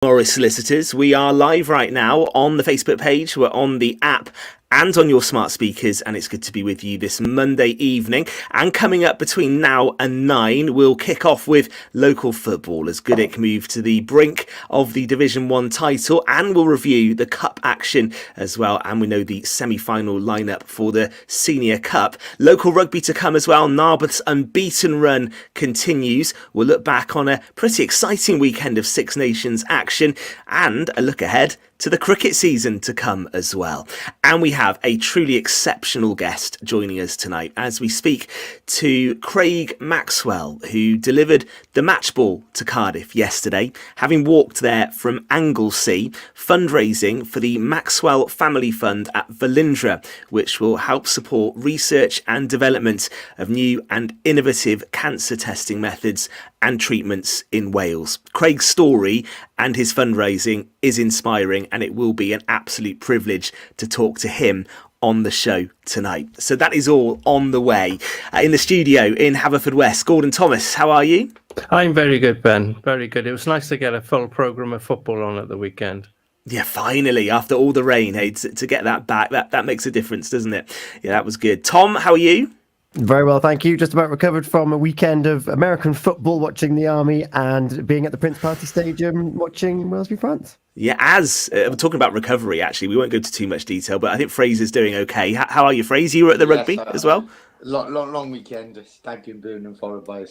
Morris Solicitors. We are live right now on the Facebook page. We're on the app and on your smart speakers, and it's good to be with you this Monday evening. And coming up between now and 9, we'll kick off with local football as Goodwick move to the brink of the Division 1 title, and we'll review the cup action as well. And we know the semi-final lineup for the Senior Cup. Local rugby to come as well. Narberth's unbeaten run continues. We'll look back on a pretty exciting weekend of Six Nations action and a look ahead to the cricket season to come as well. And we have a truly exceptional guest joining us tonight as we speak to Craig Maxwell, who delivered the match ball to Cardiff yesterday, having walked there from Anglesey, fundraising for the Maxwell Family Fund at Velindre, which will help support research and development of new and innovative cancer testing methods and treatments in Wales. Craig's story and his fundraising is inspiring, and it will be an absolute privilege to talk to him on the show tonight. So that is all on the way. In the studio in Haverfordwest, Gordon Thomas, how are you? I'm very good, Ben. Very good. It was nice to get a full programme of football on at the weekend. Yeah, finally, after all the rain, hey, to get that back, that makes a difference, doesn't it? Yeah, that was good. Tom, how are you? Very well, thank you. Just about recovered from a weekend of American football, watching the Army and being at the Prince Party Stadium watching Wales v France. Yeah, we're talking about recovery, actually. We won't go into too much detail, but I think Fraser's doing okay. How are you, Fraser? You were at the rugby as well? Long weekend, a stag in Burnham, followed by a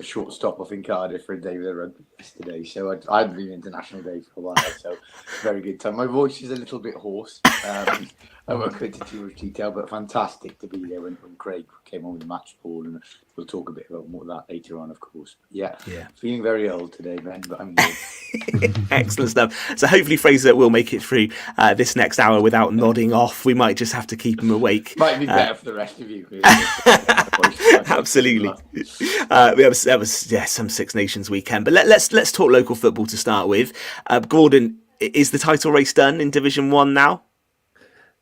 short stop off in Cardiff for a day with the rugby yesterday. So I'd been international day for a while, so very good time. My voice is a little bit hoarse. I won't go into too much detail, but fantastic to be there when Craig came on with the match ball, and we'll talk a bit about more of that later on, of course. But yeah, feeling very old today, Ben, but I'm good. Excellent stuff. So hopefully Fraser will make it through this next hour without nodding off. We might just have to keep him awake. Might be better for the rest of you. Absolutely. That was some Six Nations weekend. But let's talk local football to start with. Gordon, is the title race done in Division 1 now?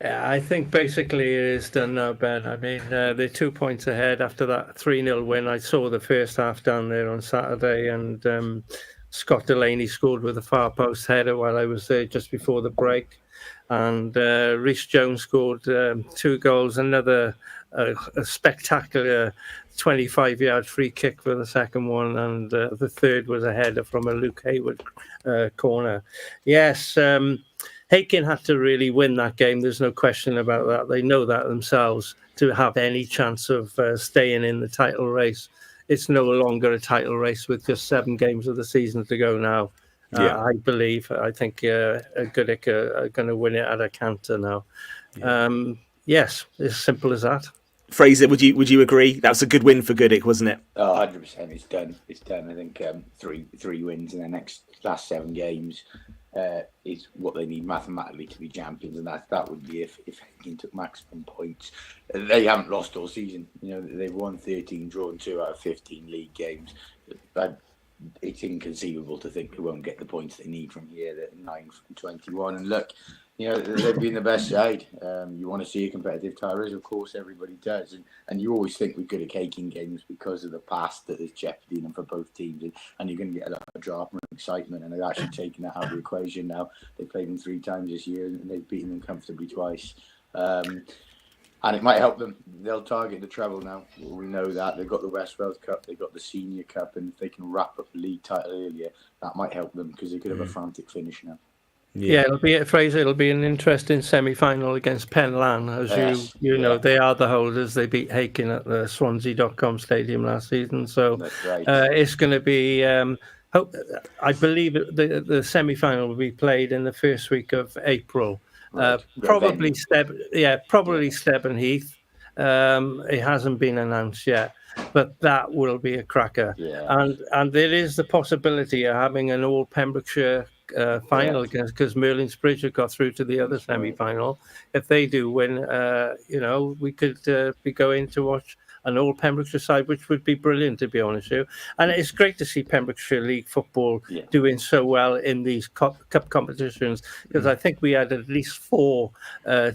Yeah, I think basically it is done now, Ben. I mean, they're 2 points ahead after that 3-0 win. I saw the first half down there on Saturday, and Scott Delaney scored with a far post header while I was there just before the break. And Rhys Jones scored 2 goals, another a spectacular 25-yard free kick for the second one, and the third was a header from a Luke Hayward corner. Yes, Hakin had to really win that game. There's no question about that. They know that themselves to have any chance of staying in the title race. It's no longer a title race with just 7 games of the season to go now. I believe. I think Goodwick are going to win it at a canter now. Yes, as simple as that. Fraser, would you agree? That was a good win for Goodwick, wasn't it? 100%. It's done. It's done. I think three wins in the last 7 games is what they need mathematically to be champions, and that would be if Hakin took maximum points. They haven't lost all season. You know, they've won 13, drawn 2 out of 15 league games. It's inconceivable to think they won't get the points they need from here at 9 from 21. And look, you know, they've been the best side. You want to see a competitive tie race, of course, everybody does. And you always think we're good at caking games because of the past that there's jeopardy in them for both teams. And you're going to get a lot of drama and excitement. And they've actually taken that out of the equation now. They've played them 3 times this year, and they've beaten them comfortably twice. And it might help them. They'll target the treble now. We know that. They've got the West Wales Cup, they've got the Senior Cup, and if they can wrap up the league title earlier, that might help them because they could have a frantic finish now. Yeah, it'll be an interesting semi-final against Penlan. As you know, they are the holders. They beat Hakin at the Swansea.com Stadium last season. So right. It's going to be... I believe the semi-final will be played in the first week of April. Right. Probably Steb and Heath. It hasn't been announced yet, but that will be a cracker. Yeah. And there is the possibility of having an all Pembrokeshire final against, because Merlin's Bridge have got through to the other semi-final. If they do win, we could be going to watch an all Pembrokeshire side, which would be brilliant, to be honest with you. And it's great to see Pembrokeshire League football doing so well in these cup competitions, because I think we had at least 4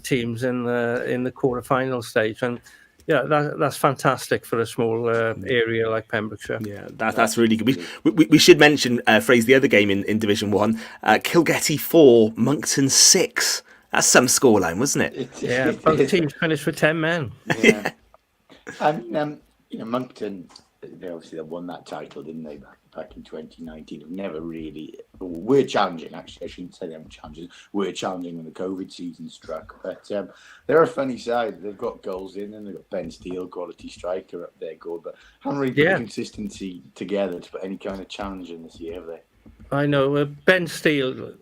teams in the quarter-final stage. And that's fantastic for a small area like Pembrokeshire. Yeah, that's really good. We should mention, Fraser, the other game in Division 1, Kilgetty 4, Monkton 6. That's some scoreline, wasn't it? Both teams finished with 10 men. Yeah. And, Monkton, they obviously won that title, didn't they, back in 2019? Have never really... We're challenging, actually. I shouldn't say they were challenging. We're challenging when the COVID season struck. But they're a funny side. They've got goals in, and they've got Ben Steele, quality striker, up there, good. But haven't really put the consistency together to put any kind of challenge in this year, have they? I know. Ben Steele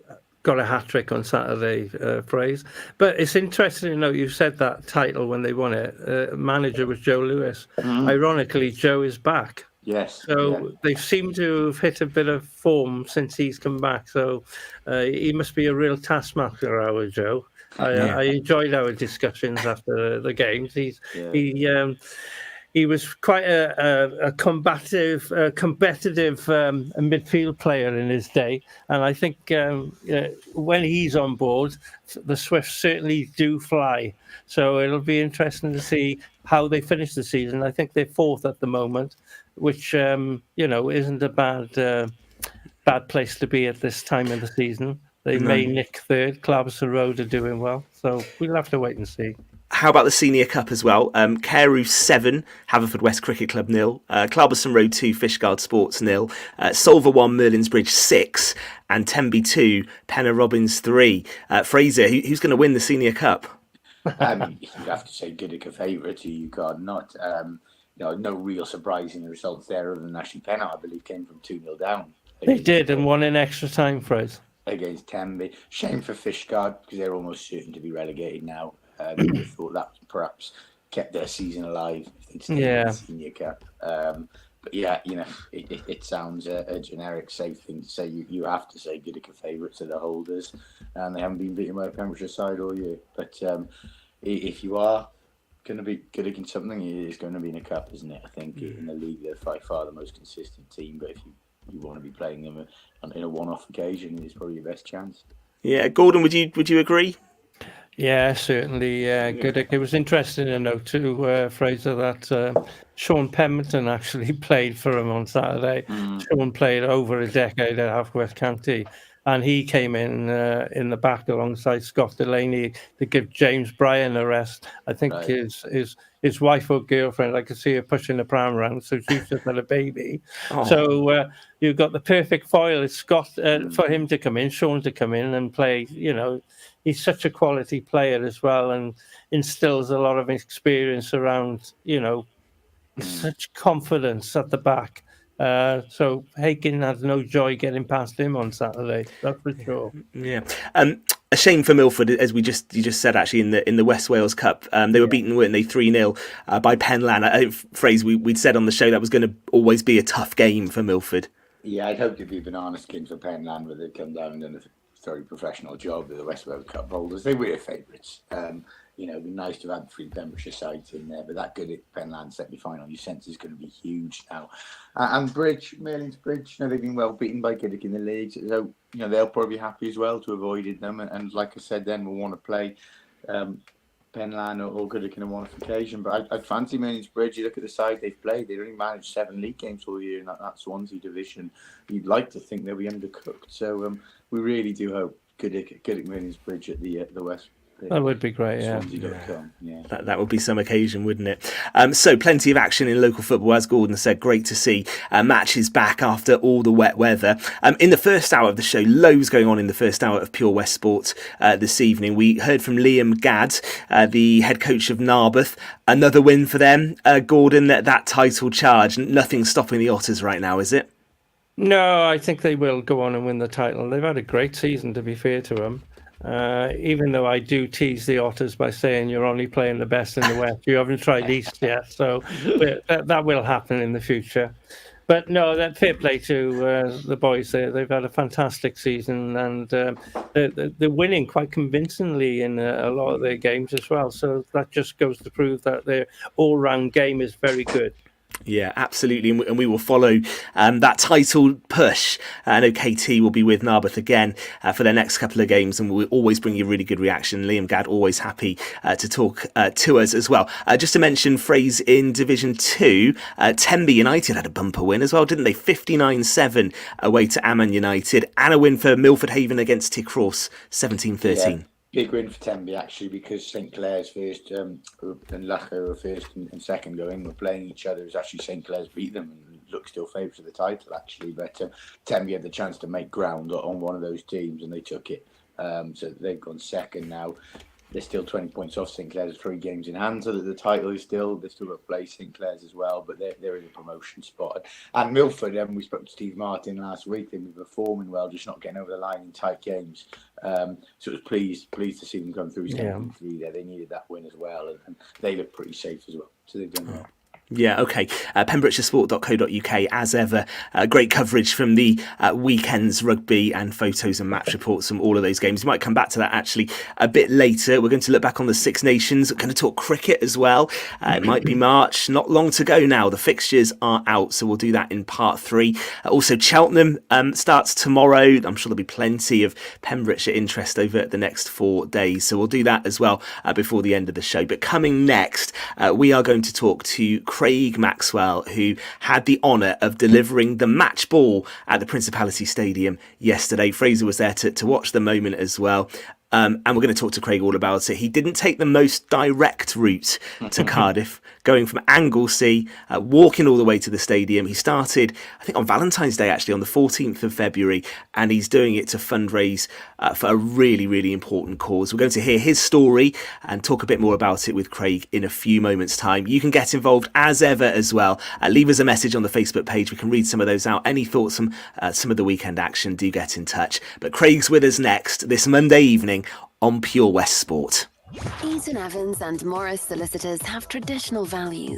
got a hat-trick on Saturday, Fraser. But it's interesting to know you said that title when they won it. Manager was Joe Lewis. Mm-hmm. Ironically, Joe is back. Yes. So they seem to have hit a bit of form since he's come back. So he must be a real taskmaster, our Joe. I enjoyed our discussions after the games. He was quite a competitive midfield player in his day, and I think when he's on board, the Swifts certainly do fly. So it'll be interesting to see how they finish the season. I think they're fourth at the moment, which isn't a bad place to be at this time of the season. They may nick third. Clarbeston Road are doing well, so we'll have to wait and see. How about the Senior Cup as well? Carew 7, Haverfordwest Cricket Club 0, Clarbeston Road 2, Fishguard Sports 0, Solver 1, Merlin's Bridge 6, and Tenby 2, Penna Robbins 3. Fraser, who's going to win the Senior Cup? You have to say Goodwick a favourite. You can't not. No real surprise in the results there, other than actually Penna, I believe, came from 2-0 down. They did, and won in extra time, Fraser. Against Tenby. Shame for Fishguard, because they're almost certain to be relegated now. I thought that perhaps kept their season alive if they'd stayed in the Senior Cup. But it sounds a generic, safe thing to say. You have to say Goodwick are favourites of the holders, and they haven't been beaten by a Pembrokeshire side all year. But if you are going to be Goodwick in something, it is going to be in a cup, isn't it? I think in the league they're by far the most consistent team. But if you want to be playing them in a one-off occasion, it's probably your best chance. Yeah, Gordon, would you agree? Yeah, certainly. Good. It was interesting to know too, Fraser, that Sean Pemberton actually played for him on Saturday. Sean played over a decade at Haverfordwest County, and he came in the back alongside Scott Delaney to give James Bryan a rest. I think his wife or girlfriend, I could see her pushing the pram around, so she's just had a baby. Oh. So you've got the perfect foil. It's Scott for him to come in, Sean to come in and play. He's such a quality player as well, and instills a lot of experience around, such confidence at the back. So Hakin had no joy getting past him on Saturday, that's for sure. Yeah. A shame for Milford, as you just said, actually, in the West Wales Cup. They were beaten, weren't they, 3-0 by Penlan. Phrase we'd said on the show that was going to always be a tough game for Milford. Yeah, I'd hoped it'd be banana skin for Penlan, where they'd come down and done a very professional job with the West Wales Cup holders. They were favourites. It'd be nice to have had 3 Pembrokeshire sides in there, but that good at Penlan semi-final, your sense is going to be huge now. And Merlin's Bridge, they've been well beaten by Goodwick in the league, so they'll probably be happy as well to have avoided them. And like I said, then we'll want to play Penlan or Goodwick in a one-off occasion. But I'd fancy Merlin's Bridge. You look at the side they've played; they've only managed 7 league games all year in that Swansea division. You'd like to think they'll be undercooked. So we really do hope Goodwick Merlin's Bridge at the West. That would be great, yeah. That would be some occasion, wouldn't it? So plenty of action in local football, as Gordon said. Great to see matches back after all the wet weather. In the first hour of the show, loads going on in the first hour of Pure West Sport this evening. We heard from Liam Gadd, the head coach of Narberth. Another win for them. Gordon, that title charge, nothing stopping the Otters right now, is it? No, I think they will go on and win the title. They've had a great season, to be fair to them. Even though I do tease the Otters by saying you're only playing the best in the West. You haven't tried East yet, so that will happen in the future. But no, that fair play to the boys there. They've had a fantastic season, and they're winning quite convincingly in a lot of their games as well. So that just goes to prove that their all-round game is very good. Yeah, absolutely. And we will follow that title push. I know KT will be with Narberth again for their next couple of games, and we'll always bring you really good reaction. Liam Gadd, always happy to talk to us as well. Just to mention, phrase in Division 2, Tenby United had a bumper win as well, didn't they? 59-7 away to Amman United, and a win for Milford Haven against Tickross, 17-13. Yeah. Big win for Tenby, actually, because St Clair's first and Lacher were first and second going, were playing each other. It was actually St Clair's beat them and looked still favourites of the title, actually. But Tenby had the chance to make ground on one of those teams and they took it. So they've gone second now. They're still 20 points off St Clair's, 3 games in hand, so that the title is still, they're still at play St Clair's as well, but they're in a promotion spot. And Milford, we spoke to Steve Martin last week, they've been performing well, just not getting over the line in tight games. So it was pleased to see them come through 7-3 there. They needed that win as well, and they look pretty safe as well, so they've done well. Yeah, okay. Pembrokeshiresport.co.uk, as ever, great coverage from the weekend's rugby and photos and match reports from all of those games. We might come back to that actually a bit later. We're going to look back on the Six Nations. We're going to talk cricket as well. It might be March, not long to go now. The fixtures are out, so we'll do that in part 3. Also, Cheltenham starts tomorrow. I'm sure there'll be plenty of Pembrokeshire interest over the next 4 days, so we'll do that as well before the end of the show. But coming next, we are going to talk to Craig Maxwell, who had the honour of delivering the match ball at the Principality Stadium yesterday. Fraser was there to watch the moment as well. And we're going to talk to Craig all about it. He didn't take the most direct route to Cardiff, going from Anglesey, walking all the way to the stadium. He started, I think, on Valentine's Day, actually, on the 14th of February, and he's doing it to fundraise for a really, really important cause. We're going to hear his story and talk a bit more about it with Craig in a few moments' time. You can get involved as ever as well. Leave us a message on the Facebook page. We can read some of those out. Any thoughts on some of the weekend action, do get in touch. But Craig's with us next, this Monday evening on Pure West Sport. Eaton-Evans and Morris Solicitors have traditional values